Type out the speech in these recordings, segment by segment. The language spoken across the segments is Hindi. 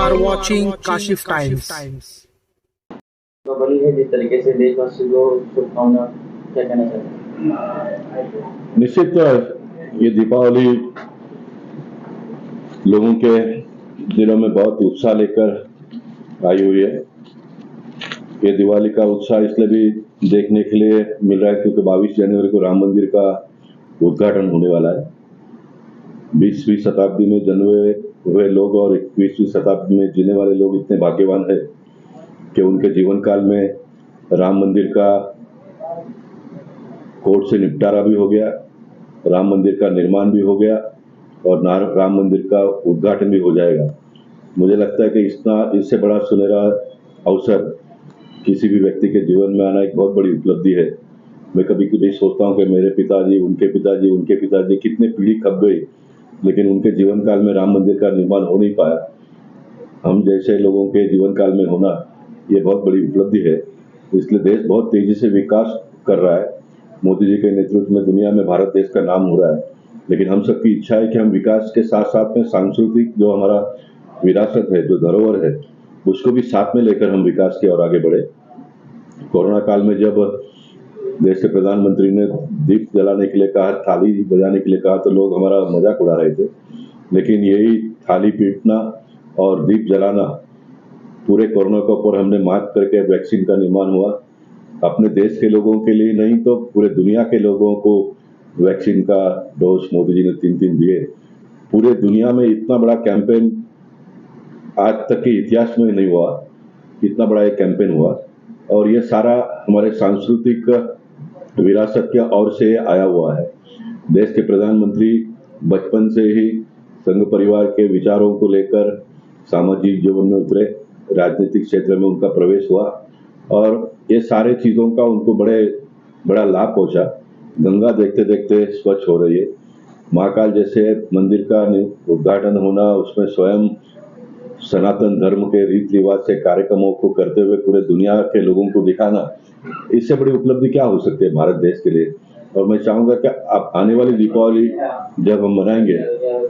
are watching Kashif Times. बनी है जिस तरीके से देशवासियों को शुभकामना, क्या कहना चाहते हैं? निश्चित ये दीपावली लोगों के दिलों में बहुत उत्साह लेकर आई हुई है। ये दिवाली का उत्साह इसलिए भी देखने के लिए मिल रहा है क्योंकि 22 जनवरी को राम मंदिर का उद्घाटन होने वाला है। 20वीं शताब्दी में जन्मे हुए लोग और 21वीं शताब्दी में जीने वाले लोग इतने भाग्यवान है कि उनके जीवन काल में राम मंदिर का कोर्ट से निपटारा भी हो गया, राम मंदिर का निर्माण भी हो गया और राम मंदिर का उद्घाटन भी हो जाएगा। मुझे लगता है कि इससे बड़ा सुनहरा अवसर किसी भी व्यक्ति के जीवन में आना एक बहुत बड़ी उपलब्धि है। मैं कभी कभी सोचता हूँ कि मेरे पिताजी, उनके पिताजी कितने पीढ़ी खप गई, लेकिन उनके जीवन काल में राम मंदिर का निर्माण हो नहीं पाया। हम जैसे लोगों के जीवन काल में होना ये बहुत बड़ी उपलब्धि है। इसलिए देश बहुत तेजी से विकास कर रहा है। मोदी जी के नेतृत्व में दुनिया में भारत देश का नाम हो रहा है, लेकिन हम सबकी इच्छा है कि हम विकास के साथ साथ में सांस्कृतिक जो हमारा विरासत है, जो धरोहर है, उसको भी साथ में लेकर हम विकास की ओर आगे बढ़े। कोरोना काल में जब देश के प्रधानमंत्री ने दीप जलाने के लिए कहा, थाली बजाने के लिए कहा, तो लोग हमारा मजाक उड़ा रहे थे, लेकिन यही थाली पीटना और दीप जलाना पूरे कोरोना के ऊपर हमने मात करके वैक्सीन का निर्माण हुआ। अपने देश के लोगों के लिए नहीं तो पूरे दुनिया के लोगों को वैक्सीन का डोज मोदी जी ने 3 दिए। पूरे दुनिया में इतना बड़ा कैंपेन आज तक के इतिहास में नहीं हुआ, इतना बड़ा एक कैंपेन हुआ और ये सारा हमारे सांस्कृतिक विरासत के ओर से आया हुआ है। देश के प्रधानमंत्री बचपन से ही संघ परिवार के विचारों को लेकर सामाजिक जीवन में उतरे, राजनीतिक क्षेत्र में उनका प्रवेश हुआ और ये सारे चीजों का उनको बड़ा लाभ पहुंचा। गंगा देखते देखते स्वच्छ हो रही है। महाकाल जैसे मंदिर का उद्घाटन होना, उसमें स्वयं सनातन धर्म के रीति रिवाज से कार्यक्रमों को करते हुए पूरे दुनिया के लोगों को दिखाना, इससे बड़ी उपलब्धि क्या हो सकती है भारत देश के लिए। और मैं चाहूंगा कि अब आने वाली दीपावली जब हम मनाएंगे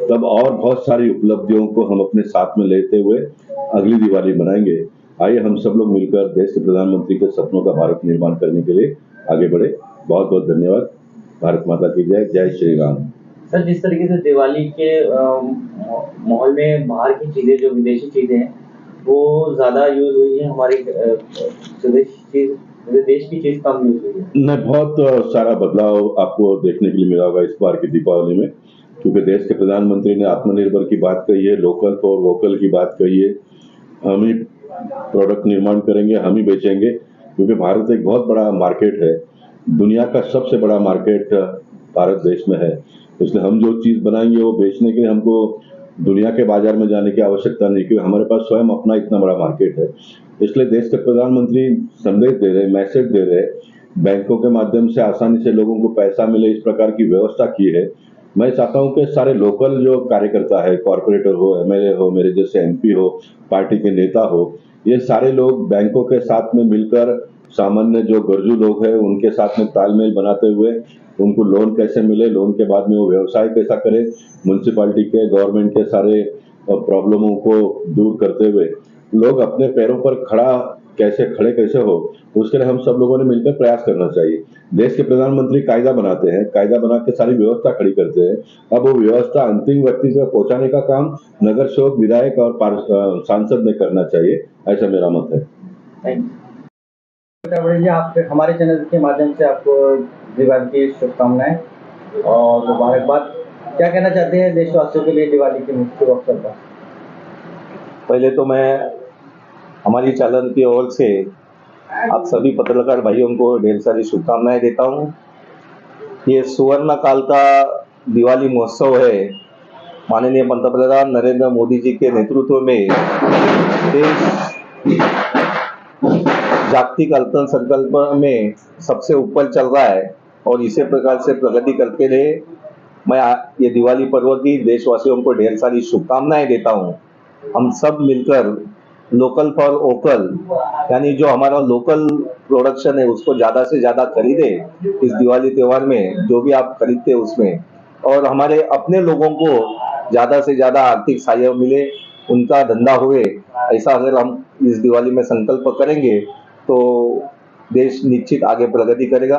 तब और बहुत सारी उपलब्धियों को हम अपने साथ में लेते हुए अगली दिवाली मनाएंगे। आइए हम सब लोग मिलकर देश के प्रधानमंत्री के सपनों का भारत निर्माण करने के लिए आगे बढ़े। बहुत बहुत धन्यवाद। भारत माता की जय। जय श्री राम। सर, जिस तरीके से दिवाली के माहौल में बाहर की चीजें, जो विदेशी चीजें हैं, वो ज्यादा यूज हुई है, हमारी देश की चीज कम यूज हुई है। नहीं, बहुत सारा बदलाव आपको देखने के लिए मिला होगा इस बार की दीपावली में, क्योंकि देश के प्रधानमंत्री ने आत्मनिर्भर की बात कही है, लोकल फॉर वोकल की बात कही है। हम ही प्रोडक्ट निर्माण करेंगे, हम ही बेचेंगे, क्योंकि भारत एक बहुत बड़ा मार्केट है। दुनिया का सबसे बड़ा मार्केट भारत देश में है। इसलिए हम जो चीज बनाएंगे वो बेचने के लिए हमको दुनिया के बाजार में जाने की आवश्यकता नहीं, क्योंकि हमारे पास स्वयं अपना इतना बड़ा मार्केट है। इसलिए देश के प्रधानमंत्री संदेश दे रहे, मैसेज दे रहे, बैंकों के माध्यम से आसानी से लोगों को पैसा मिले, इस प्रकार की व्यवस्था की है। मैं चाहता हूं कि सारे लोकल जो कार्यकर्ता है, कॉर्पोरेटर हो, एमएलए हो, मेरे जैसे एमपी हो, पार्टी के नेता हो, ये सारे लोग बैंकों के साथ में मिलकर सामान्य जो गरजू लोग हैं उनके साथ में तालमेल बनाते हुए उनको लोन कैसे मिले, लोन के बाद में वो व्यवसाय कैसा करे, म्युनिसिपैलिटी के, गवर्नमेंट के सारे प्रॉब्लमों को दूर करते हुए लोग अपने पैरों पर खड़े कैसे हो, उसके लिए हम सब लोगों ने मिलकर प्रयास करना चाहिए। देश के प्रधानमंत्री कायदा बनाते हैं, कायदा बना के सारी व्यवस्था खड़ी करते हैं। अब वो व्यवस्था अंतिम व्यक्ति तक पहुंचाने का काम नगर सेवक, विधायक और सांसद ने करना चाहिए, ऐसा मेरा मत है। आप हमारे चैनल के माध्यम से आपको दिवाली की शुभकामनाएं और मुबारकबाद। क्या कहना चाहते हैं देशवासियों के लिए दिवाली के मुख्य अवसर पर? पहले तो मैं हमारी चैनल की ओर से आप सभी पत्रकार भाइयों को ढेर सारी शुभकामनाएं देता हूं। ये सुवर्ण काल का दिवाली महोत्सव है। माननीय पंतप्रधान नरेंद्र मोदी जी के नेतृत्व में देश जागतिक अर्थन संकल्प में सबसे ऊपर चल रहा है और इसी प्रकार से प्रगति करते रहे। मैं ये दिवाली पर्व की देशवासियों को ढेर सारी शुभकामनाएं देता हूं। हम सब मिलकर लोकल फॉर वोकल, यानी जो हमारा लोकल प्रोडक्शन है उसको ज़्यादा से ज़्यादा खरीदे इस दिवाली त्यौहार में, जो भी आप खरीदते उसमें, और हमारे अपने लोगों को ज़्यादा से ज़्यादा आर्थिक सहायता मिले। उनका धंधा हुए, ऐसा अगर हम इस दिवाली में संकल्प करेंगे तो देश निश्चित आगे प्रगति करेगा।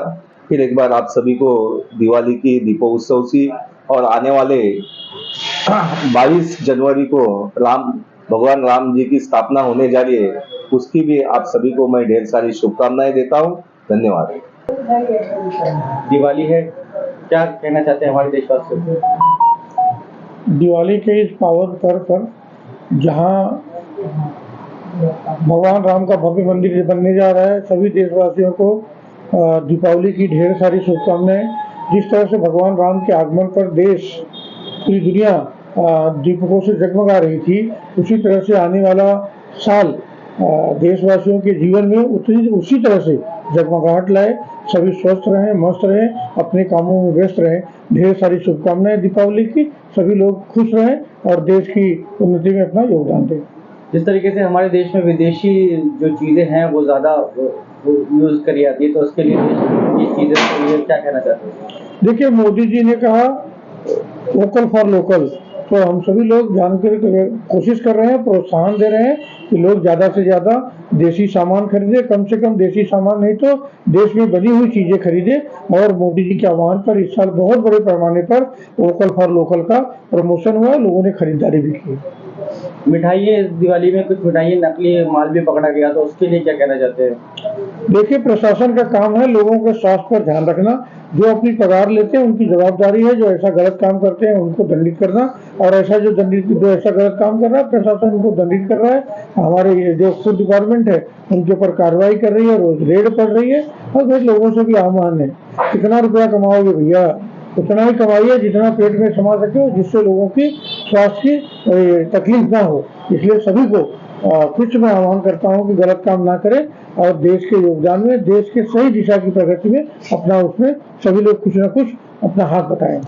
फिर एक बार आप सभी को दिवाली की दीपोत्सव की और आने वाले 22 जनवरी को भगवान राम जी की स्थापना होने जा रही है, उसकी भी आप सभी को मैं ढेर सारी शुभकामनाएं देता हूं। धन्यवाद। दिवाली है, क्या कहना चाहते हैं हमारे देशवासियों को? दिवाली के इस पावन पर्व पर जहाँ भगवान राम का भव्य मंदिर बनने जा रहा है, सभी देशवासियों को दीपावली की ढेर सारी शुभकामनाएं। जिस तरह से भगवान राम के आगमन पर देश, पूरी दुनिया दीपकों से जगमगा रही थी, उसी तरह से आने वाला साल देशवासियों के जीवन में उसी तरह से जगमगाहट लाए। सभी स्वस्थ रहें, मस्त रहें, अपने कामों में व्यस्त रहें। ढेर सारी शुभकामनाएं दीपावली की। सभी लोग खुश रहें और देश की उन्नति में अपना योगदान दें। जिस तरीके से हमारे देश में विदेशी जो चीज़ें हैं वो ज़्यादा यूज़ करी जाती है, तो उसके लिए ये चीज़ें के लिए क्या कहना चाहते हैं? देखिए, मोदी जी ने कहा वोकल फॉर लोकल, तो हम सभी लोग जानकर कोशिश कर रहे हैं, प्रोत्साहन दे रहे हैं कि लोग ज़्यादा से ज़्यादा देसी सामान खरीदें। कम से कम देसी सामान नहीं तो देश में बनी हुई चीज़ें खरीदें। और मोदी जी के आह्वान पर इस साल बहुत बड़े पैमाने पर वोकल फॉर लोकल का प्रमोशन हुआ, लोगों ने खरीदारी भी की। मिठाइयाँ, दिवाली में कुछ मिठाइयाँ नकली माल भी पकड़ा गया, तो उसके लिए क्या कहना चाहते हैं? देखिए, प्रशासन का काम है लोगों के स्वास्थ्य पर ध्यान रखना। जो अपनी पगार लेते हैं उनकी जवाबदारी है, जो ऐसा गलत काम करते हैं उनको दंडित करना। और जो ऐसा गलत काम कर रहा है, प्रशासन उनको दंडित कर रहा है। हमारे जो फूड डिपार्टमेंट है उनके ऊपर कार्रवाई कर रही है, रोज रेड पड़ रही है। और फिर लोगों से भी आह्वान है, कितना रुपया कमाओगे भैया, उतना ही कमाइए जितना पेट में समा सके, जिससे लोगों की स्वास्थ्य की तकलीफ ना हो। इसलिए सभी को कुछ मैं आह्वान करता हूँ कि गलत काम ना करें और देश के योगदान में, देश के सही दिशा की प्रगति में अपना, उसमें सभी लोग कुछ ना कुछ अपना हाथ बटाएं।